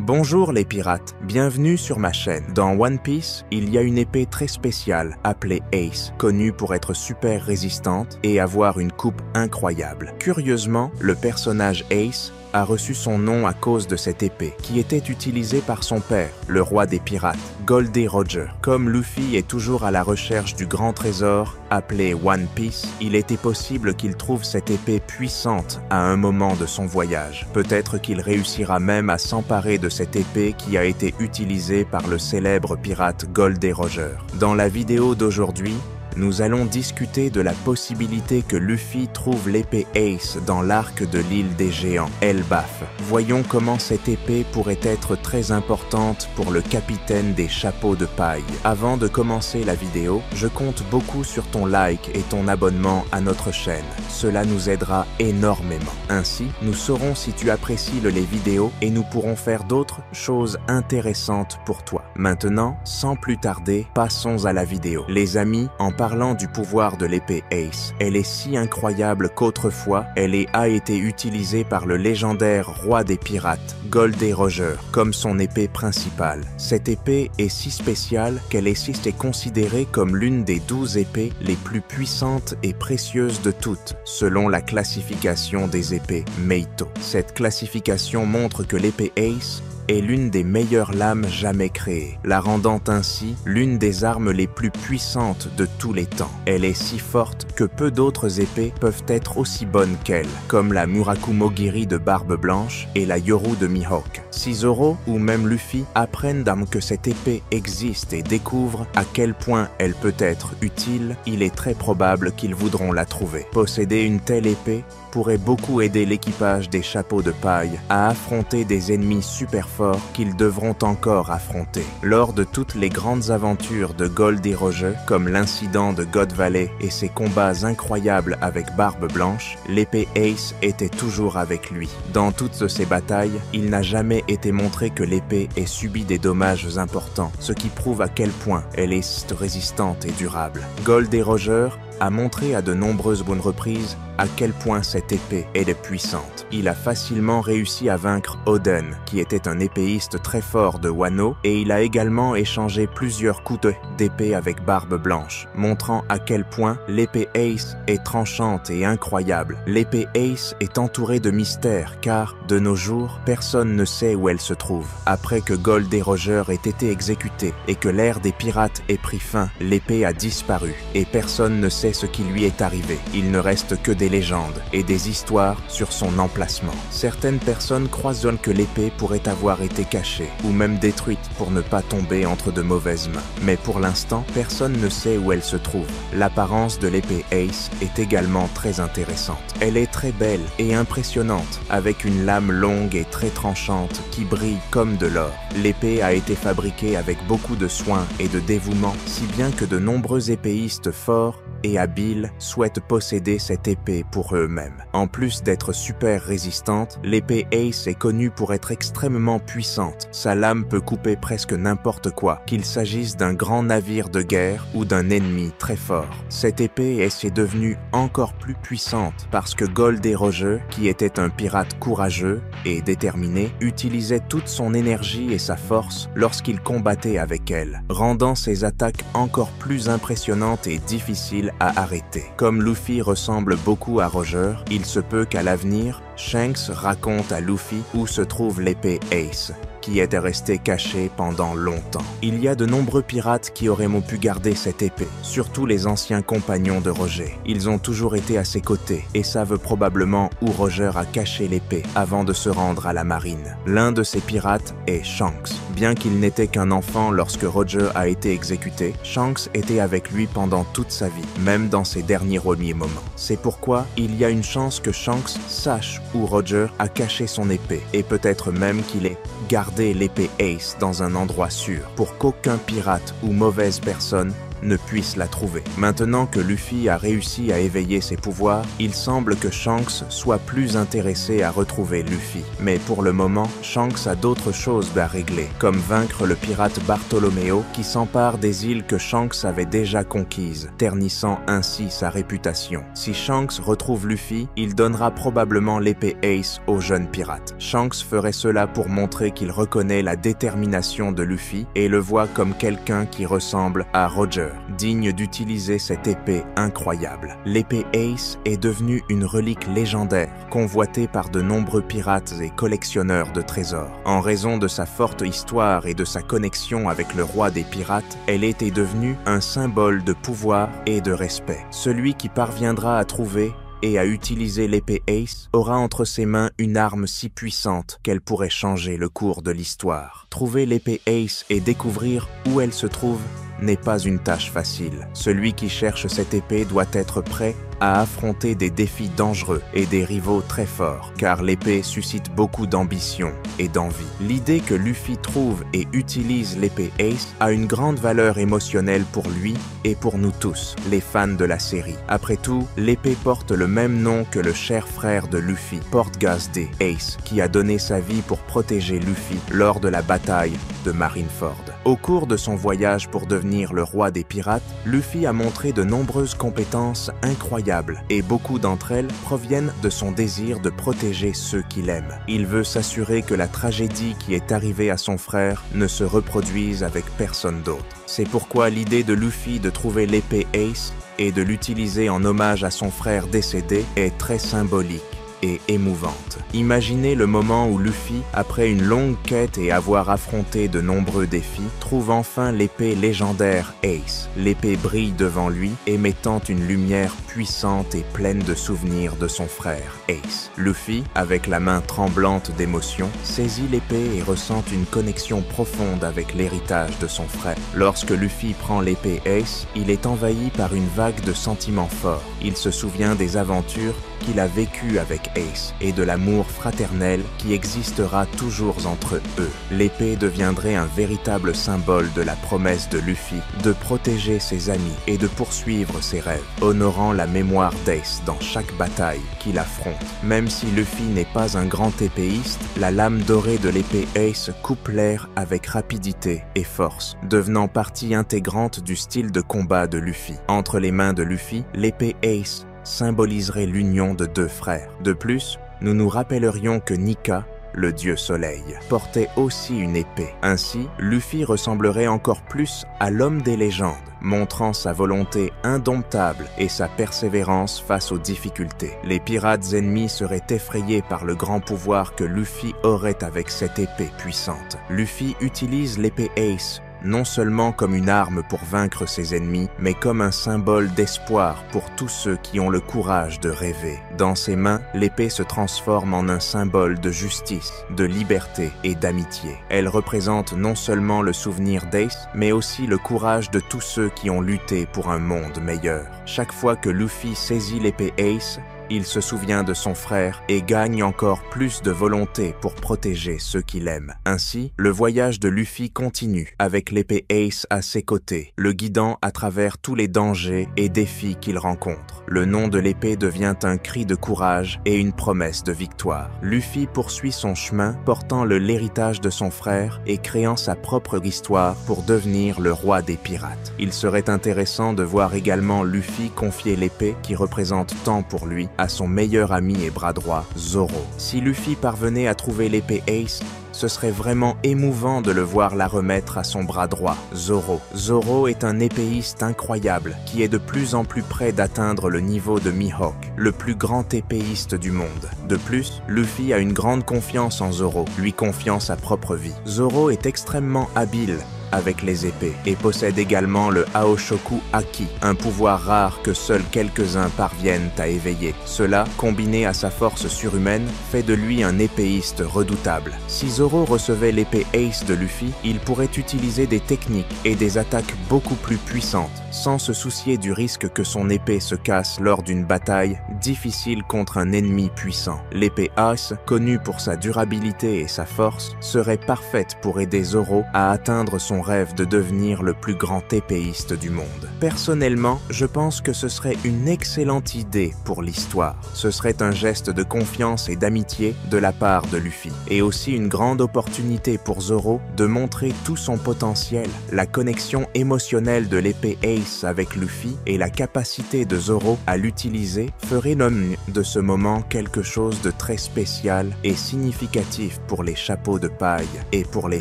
Bonjour les pirates, bienvenue sur ma chaîne. Dans One Piece, il y a une épée très spéciale appelée Ace, connue pour être super résistante et avoir une coupe incroyable. Curieusement, le personnage Ace a reçu son nom à cause de cette épée, qui était utilisée par son père, le roi des pirates, Goldie Roger. Comme Luffy est toujours à la recherche du grand trésor, appelé One Piece, il était possible qu'il trouve cette épée puissante à un moment de son voyage. Peut-être qu'il réussira même à s'emparer de cette épée qui a été utilisée par le célèbre pirate Goldie Roger. Dans la vidéo d'aujourd'hui, nous allons discuter de la possibilité que Luffy trouve l'épée Ace dans l'arc de l'île des géants, Elbaf. Voyons comment cette épée pourrait être très importante pour le capitaine des chapeaux de paille. Avant de commencer la vidéo, je compte beaucoup sur ton like et ton abonnement à notre chaîne. Cela nous aidera énormément. Ainsi, nous saurons si tu apprécies les vidéos et nous pourrons faire d'autres choses intéressantes pour toi. Maintenant, sans plus tarder, passons à la vidéo. Les amis, en parlant du pouvoir de l'épée Ace, elle est si incroyable qu'autrefois, elle a été utilisée par le légendaire roi des pirates, Goldie Roger, comme son épée principale. Cette épée est si spéciale qu'elle est considérée comme l'une des 12 épées les plus puissantes et précieuses de toutes, selon la classification des épées Meito. Cette classification montre que l'épée Ace est l'une des meilleures lames jamais créées, la rendant ainsi l'une des armes les plus puissantes de tous les temps. Elle est si forte que peu d'autres épées peuvent être aussi bonnes qu'elle, comme la Murakumo Giri de Barbe Blanche et la Yoru de Mihawk. Si Zoro ou même Luffy apprennent que cette épée existe et découvrent à quel point elle peut être utile, il est très probable qu'ils voudront la trouver. Posséder une telle épée pourrait beaucoup aider l'équipage des chapeaux de paille à affronter des ennemis super forts qu'ils devront encore affronter. Lors de toutes les grandes aventures de Goldie Roger, comme l'incident de God Valley et ses combats incroyables avec Barbe Blanche, l'épée Ace était toujours avec lui. Dans toutes ces batailles, il n'a jamais été montré que l'épée ait subi des dommages importants, ce qui prouve à quel point elle est résistante et durable. Goldie Roger a montré à de nombreuses bonnes reprises à quel point cette épée est puissante. Il a facilement réussi à vaincre Oden, qui était un épéiste très fort de Wano, et il a également échangé plusieurs coups d'épée avec Barbe Blanche, montrant à quel point l'épée Ace est tranchante et incroyable. L'épée Ace est entourée de mystères, car, de nos jours, personne ne sait où elle se trouve. Après que Goldie Roger ait été exécuté et que l'ère des pirates ait pris fin, l'épée a disparu, et personne ne sait ce qui lui est arrivé. Il ne reste que des légendes et des histoires sur son emplacement. Certaines personnes croient que l'épée pourrait avoir été cachée ou même détruite pour ne pas tomber entre de mauvaises mains. Mais pour l'instant, personne ne sait où elle se trouve. L'apparence de l'épée Ace est également très intéressante. Elle est très belle et impressionnante, avec une lame longue et très tranchante qui brille comme de l'or. L'épée a été fabriquée avec beaucoup de soin et de dévouement, si bien que de nombreux épéistes forts et habiles souhaitent posséder cette épée pour eux-mêmes. En plus d'être super résistante, l'épée Ace est connue pour être extrêmement puissante. Sa lame peut couper presque n'importe quoi, qu'il s'agisse d'un grand navire de guerre ou d'un ennemi très fort. Cette épée est devenue encore plus puissante parce que Goldie Roger, qui était un pirate courageux et déterminé, utilisait toute son énergie et sa force lorsqu'il combattait avec elle, rendant ses attaques encore plus impressionnantes et difficiles à arrêter. Comme Luffy ressemble beaucoup à Roger, il se peut qu'à l'avenir, Shanks raconte à Luffy où se trouve l'épée Ace, qui était restée cachée pendant longtemps. Il y a de nombreux pirates qui auraient pu garder cette épée, surtout les anciens compagnons de Roger. Ils ont toujours été à ses côtés et savent probablement où Roger a caché l'épée avant de se rendre à la marine. L'un de ces pirates est Shanks. Bien qu'il n'était qu'un enfant lorsque Roger a été exécuté, Shanks était avec lui pendant toute sa vie, même dans ses derniers moments. C'est pourquoi il y a une chance que Shanks sache où Roger a caché son épée, et peut-être même qu'il ait gardé l'épée Ace dans un endroit sûr, pour qu'aucun pirate ou mauvaise personne ne puisse la trouver. Maintenant que Luffy a réussi à éveiller ses pouvoirs, il semble que Shanks soit plus intéressé à retrouver Luffy. Mais pour le moment, Shanks a d'autres choses à régler, comme vaincre le pirate Bartolomeo qui s'empare des îles que Shanks avait déjà conquises, ternissant ainsi sa réputation. Si Shanks retrouve Luffy, il donnera probablement l'épée Ace au jeune pirate. Shanks ferait cela pour montrer qu'il reconnaît la détermination de Luffy et le voit comme quelqu'un qui ressemble à Roger, digne d'utiliser cette épée incroyable. L'épée Ace est devenue une relique légendaire, convoitée par de nombreux pirates et collectionneurs de trésors. En raison de sa forte histoire et de sa connexion avec le roi des pirates, elle était devenue un symbole de pouvoir et de respect. Celui qui parviendra à trouver et à utiliser l'épée Ace aura entre ses mains une arme si puissante qu'elle pourrait changer le cours de l'histoire. Trouver l'épée Ace et découvrir où elle se trouve n'est pas une tâche facile. Celui qui cherche cette épée doit être prêt à affronter des défis dangereux et des rivaux très forts, car l'épée suscite beaucoup d'ambition et d'envie. L'idée que Luffy trouve et utilise l'épée Ace a une grande valeur émotionnelle pour lui et pour nous tous, les fans de la série. Après tout, l'épée porte le même nom que le cher frère de Luffy, Portgas D. Ace, qui a donné sa vie pour protéger Luffy lors de la bataille de Marineford. Au cours de son voyage pour devenir le roi des pirates, Luffy a montré de nombreuses compétences incroyables et beaucoup d'entre elles proviennent de son désir de protéger ceux qu'il aime. Il veut s'assurer que la tragédie qui est arrivée à son frère ne se reproduise avec personne d'autre. C'est pourquoi l'idée de Luffy de trouver l'épée Ace et de l'utiliser en hommage à son frère décédé est très symbolique et émouvante. Imaginez le moment où Luffy, après une longue quête et avoir affronté de nombreux défis, trouve enfin l'épée légendaire Ace. L'épée brille devant lui, émettant une lumière puissante et pleine de souvenirs de son frère Ace. Luffy, avec la main tremblante d'émotion, saisit l'épée et ressent une connexion profonde avec l'héritage de son frère. Lorsque Luffy prend l'épée Ace, il est envahi par une vague de sentiments forts. Il se souvient des aventures qu'il a vécues avec Ace et de l'amour fraternel qui existera toujours entre eux. L'épée deviendrait un véritable symbole de la promesse de Luffy de protéger ses amis et de poursuivre ses rêves, honorant la mémoire d'Ace dans chaque bataille qu'il affronte. Même si Luffy n'est pas un grand épéiste, la lame dorée de l'épée Ace coupe l'air avec rapidité et force, devenant partie intégrante du style de combat de Luffy. Entre les mains de Luffy, l'épée Ace symboliserait l'union de deux frères. De plus, nous nous rappellerions que Nika, le dieu soleil, portait aussi une épée. Ainsi, Luffy ressemblerait encore plus à l'homme des légendes, montrant sa volonté indomptable et sa persévérance face aux difficultés. Les pirates ennemis seraient effrayés par le grand pouvoir que Luffy aurait avec cette épée puissante. Luffy utilise l'épée Ace non seulement comme une arme pour vaincre ses ennemis, mais comme un symbole d'espoir pour tous ceux qui ont le courage de rêver. Dans ses mains, l'épée se transforme en un symbole de justice, de liberté et d'amitié. Elle représente non seulement le souvenir d'Ace, mais aussi le courage de tous ceux qui ont lutté pour un monde meilleur. Chaque fois que Luffy saisit l'épée Ace, il se souvient de son frère et gagne encore plus de volonté pour protéger ceux qu'il aime. Ainsi, le voyage de Luffy continue, avec l'épée Ace à ses côtés, le guidant à travers tous les dangers et défis qu'il rencontre. Le nom de l'épée devient un cri de courage et une promesse de victoire. Luffy poursuit son chemin, portant l'héritage de son frère et créant sa propre histoire pour devenir le roi des pirates. Il serait intéressant de voir également Luffy confier l'épée, qui représente tant pour lui, à son meilleur ami et bras droit, Zoro. Si Luffy parvenait à trouver l'épée Ace, ce serait vraiment émouvant de le voir la remettre à son bras droit, Zoro. Zoro est un épéiste incroyable qui est de plus en plus près d'atteindre le niveau de Mihawk, le plus grand épéiste du monde. De plus, Luffy a une grande confiance en Zoro, lui confiant sa propre vie. Zoro est extrêmement habile avec les épées et possède également le Aoshoku Haki, un pouvoir rare que seuls quelques-uns parviennent à éveiller. Cela, combiné à sa force surhumaine, fait de lui un épéiste redoutable. Si Zoro recevait l'épée Ace de Luffy, il pourrait utiliser des techniques et des attaques beaucoup plus puissantes, sans se soucier du risque que son épée se casse lors d'une bataille difficile contre un ennemi puissant. L'épée Ace, connue pour sa durabilité et sa force, serait parfaite pour aider Zoro à atteindre son rêve de devenir le plus grand épéiste du monde. Personnellement, je pense que ce serait une excellente idée pour l'histoire. Ce serait un geste de confiance et d'amitié de la part de Luffy, et aussi une grande opportunité pour Zoro de montrer tout son potentiel. La connexion émotionnelle de l'épée Ace avec Luffy et la capacité de Zoro à l'utiliser ferait de ce moment quelque chose de très spécial et significatif pour les chapeaux de paille et pour les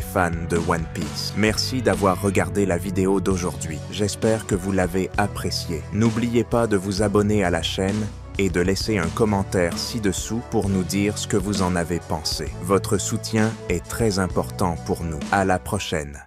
fans de One Piece. Merci d'avoir regardé la vidéo d'aujourd'hui. J'espère que vous l'avez appréciée. N'oubliez pas de vous abonner à la chaîne et de laisser un commentaire ci-dessous pour nous dire ce que vous en avez pensé. Votre soutien est très important pour nous. À la prochaine.